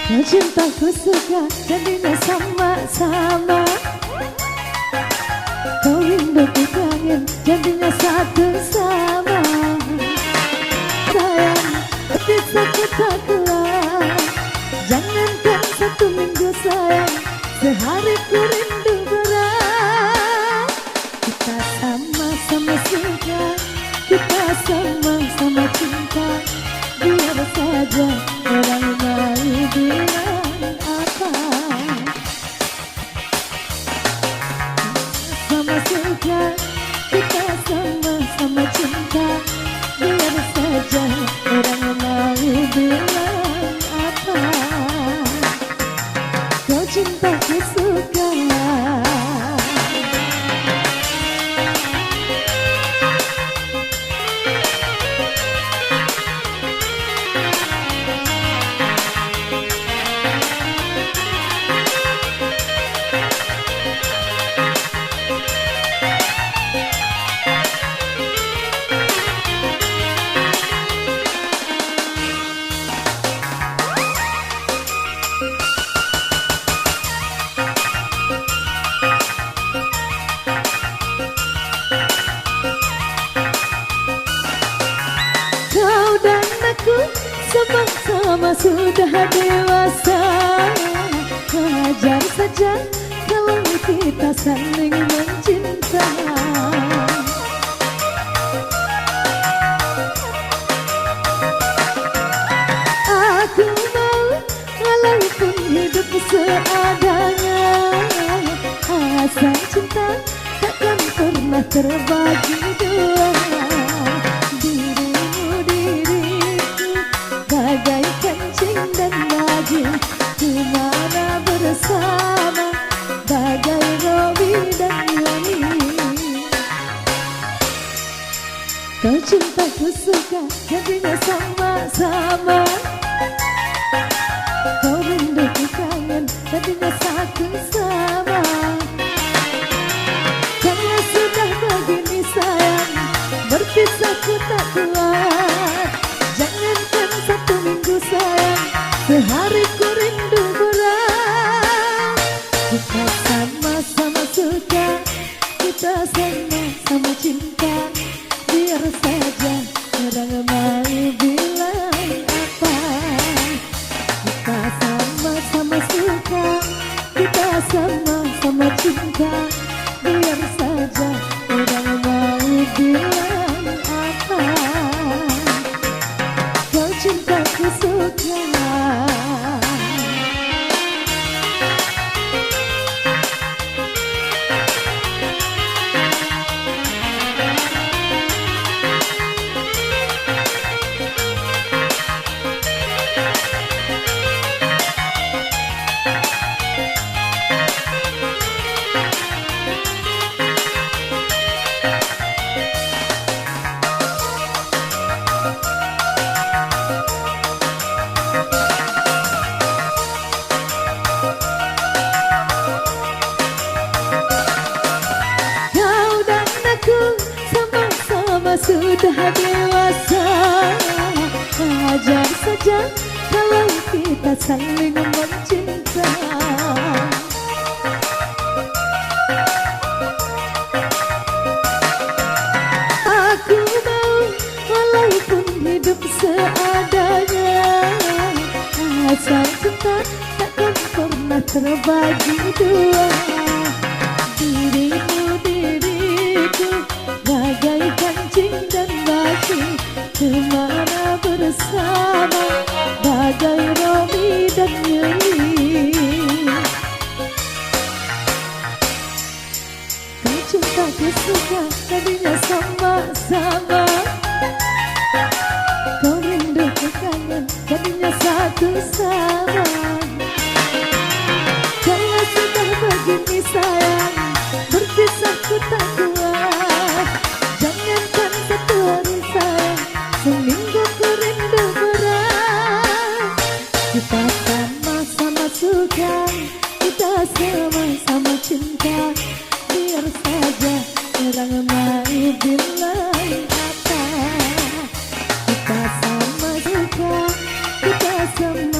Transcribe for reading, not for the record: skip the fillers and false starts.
Kau cintaku suka jadinya sama-sama. Kau rinduku kangen jadinya satu sama. Sayang, bisa kita kelar. Jangankan satu minggu sayang, sehari ku rindu berat. Kita sama-sama suka, kita sama-sama cinta. Biar saja orang mau bilang apa. Sama suka, kita sama-sama cinta. Biar saja orang mau bilang apa. Kau cintaku suka. Sama-sama sudah dewasa. Wajar saja kalau kita saling mencinta. Aku mau walaupun hidup seadanya. Asal cinta takkan pernah terbagi dua. Bagai kancing dan baju, kemana bersama, bagai Robi dan Yoni. Kau cintaku suka, jadinya sama-sama. Kau rinduku kangen, jadinya satu sama. Karena sudah begini sayang, berpisah ku tak kuat. Jangankan satu minggu sayang, sehari ku rindu berat. Kita sama-sama suka, kita sama-sama cinta. Biar saja orang mau bilang apa. Kita sama-sama suka, kita sama-sama cinta. Biar saja orang mau bilang apa. Kau cintaku suka. Sudah dewasa. Wajar saja kalau kita saling mencinta. Aku mau walaupun hidup seadanya. Asal cinta takkan pernah terbagi dua. Dirimu diriku bagai kancing dan baju, kemana bersama, bagai Robi dan Yuli. Kau cintaku suka, jadinya sama-sama. Kau rinduku kangen, jadinya satu sama. Kalau sudah begini sayang, berpisah ku tak kuat. Jangankan satu hari sayang, seminggu ku rindu berat. Kita sama-sama suka, kita sama-sama cinta. Biar saja orang mau bilang apa. Kita sama suka, kita sama